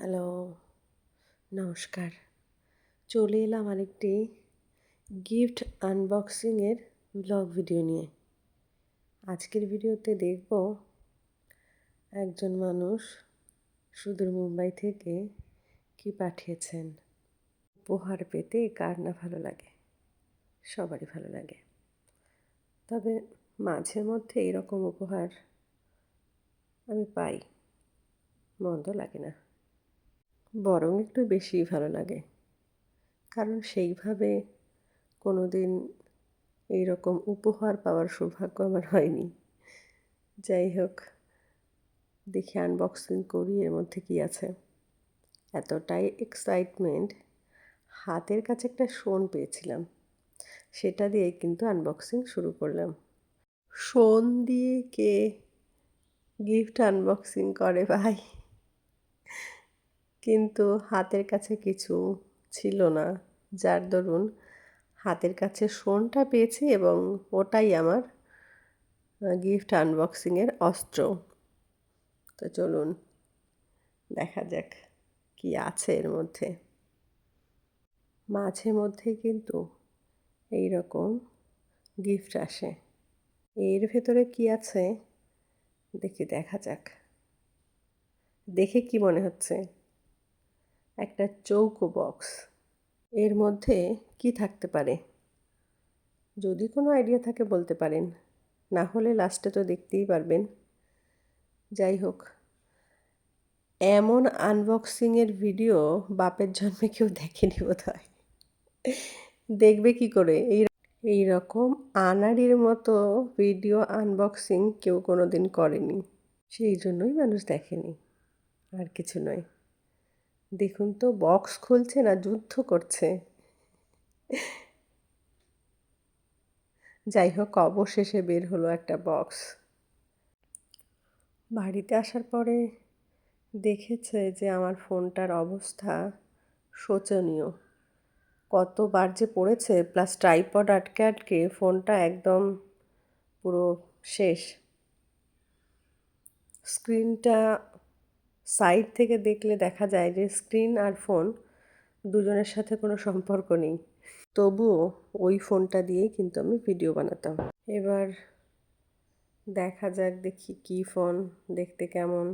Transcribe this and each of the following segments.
Hello, নমস্কার। চলে এলাম আরেকটি গিফট আনবক্সিংয়ের ব্লগ ভিডিও নিয়ে। আজকের ভিডিওতে দেখব একজন মানুষ সুদূর মুম্বাই থেকে কি পাঠিয়েছেন। উপহার পেতে কার না ভালো লাগে, সবারই ভালো লাগে। তবে মাঝে মধ্যে এরকম উপহার আমি পাই, মন্দ লাগে না, বরং একটু বেশিই ভালো লাগে। কারণ সেইভাবে কোনো দিন এইরকম উপহার পাওয়ার সৌভাগ্য আমার হয়নি। যাই হোক, দেখি আনবক্সিং করি এর মধ্যে কী আছে। এতটাই এক্সাইটমেন্ট, হাতের কাছে একটা ফোন পেয়েছিলাম, সেটা দিয়ে কিন্তু আনবক্সিং শুরু করলাম। ফোন দিয়ে কে গিফট আনবক্সিং করে ভাই? কিন্তু হাতের কাছে কিছু ছিল না, যার দরুন হাতের কাছে ফোনটা পেয়েছি এবং ওটাই আমার গিফট আনবক্সিংয়ের অস্ত্র। তো চলুন দেখা যাক কি আছে এর মধ্যে। মাঝে মধ্যেই কিন্তু এই রকম গিফট আসে। এর ভেতরে কি আছে দেখা যাক। দেখে কি মনে হচ্ছে? একটা চৌকো বক্স। এর মধ্যে কি থাকতে পারে? যদি কোনো আইডিয়া থাকে বলতে পারেন, না হলে লাস্টে তো দেখতেই পারবেন। যাই হোক, এমন আনবক্সিংয়ের ভিডিও বাপের জন্মে কেউ দেখেনি বোধহয়। দেখবে কি করে? এই রকম আনাড়ির মতো ভিডিও আনবক্সিং কেউ কোনো দিন করেনি, সেই জন্যই মানুষ দেখেনি, আর কিছু নয়। দেখুন তো, বক্স খুলছে না যুদ্ধ করছে। যাই হোক, অবশেষে বের হলো একটা বক্স। বাড়িতে আসার পরে দেখেছে যে আমার ফোনটার অবস্থা শোচনীয়। কতবার যে পড়েছে, প্লাস ট্রাইপড আটকে আটকে ফোনটা একদম পুরো শেষ। স্ক্রিনটা সাইড থেকে দেখলে দেখা যায় যে স্ক্রিন আর ফোন দুজনের সাথে কোনো সম্পর্ক নেই। তবুও ওই ফোনটা দিয়েই কিন্তু আমি ভিডিও বানাতাম। এবার দেখা যাক, দেখি কী ফোন, দেখতে কেমন,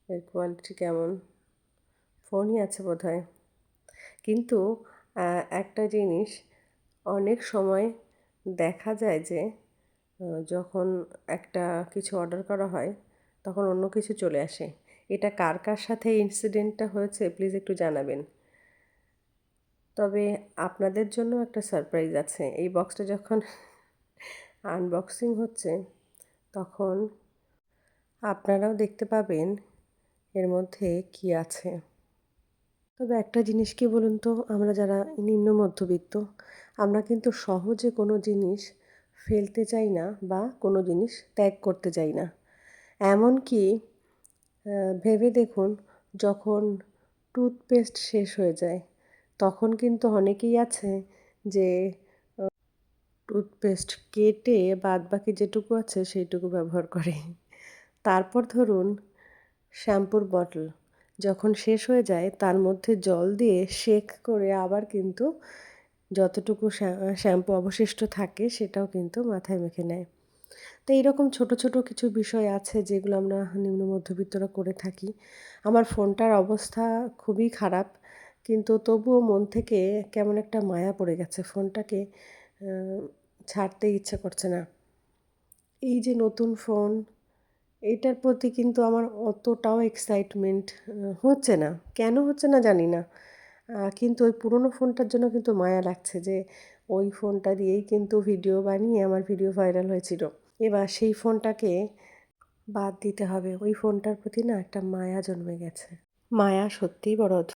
এর কোয়ালিটি কেমন। ফোনই আছে বোধহয়। কিন্তু একটা জিনিস, অনেক সময় দেখা যায় যে যখন একটা কিছু অর্ডার করা হয় তখন অন্য কিছু চলে আসে। এটা কার কার সাথে ইনসিডেন্টটা হয়েছে প্লিজ একটু জানাবেন। তবে আপনাদের জন্য একটা সারপ্রাইজ আছে। এই বক্সটা যখন আনবক্সিং হচ্ছে তখন আপনারাও দেখতে পাবেন এর মধ্যে কি আছে। তবে একটা জিনিস কি বলুন তো, আমরা যারা নিম্ন মধ্যবিত্ত, আমরা কিন্তু সহজে কোনো জিনিস ফেলতে চাই না বা কোনো জিনিস ত্যাগ করতে চাই না। এমনকি ভেবে দেখুন, যখন টুথপেস্ট শেষ হয়ে যায় তখন কিন্তু অনেকেই আছে যে টুথপেস্ট কেটে বাদবাকি যেটুকু আছে সেইটুকু ব্যবহার করে। তারপর ধরুন শ্যাম্পুর বটল যখন শেষ হয়ে যায় তার মধ্যে জল দিয়ে শেক করে আবার কিন্তু যতটুকু শ্যাম্পু অবশিষ্ট থাকে সেটাও কিন্তু মাথায় মেখে নেয়। তো এইরকম ছোট ছোট কিছু বিষয় আছে যেগুলো আমরা নিম্ন মধ্যবিত্তরা করে থাকি। আমার ফোনটার অবস্থা খুবই খারাপ, কিন্তু তবুও মন থেকে কেমন একটা মায়া পড়ে গেছে। ফোনটাকে ছাড়তেই ইচ্ছে করছে না। এই যে নতুন ফোন, এইটার প্রতি কিন্তু আমার অতটাও এক্সাইটমেন্ট হচ্ছে না। কেন হচ্ছে না জানি না। কিন্তু ওই পুরনো ফোনটার জন্য কিন্তু মায়া লাগছে যে ওই ফোনটা দিয়েই কিন্তু ভিডিও বানিয়ে আমার ভিডিও ভাইরাল হয়েছিল। এবার সেই ফোনটাকে বাদ দিতে হবে। ওই ফোনটার প্রতি না একটা মায়া জন্মে গেছে। মায়া সত্যিই বড়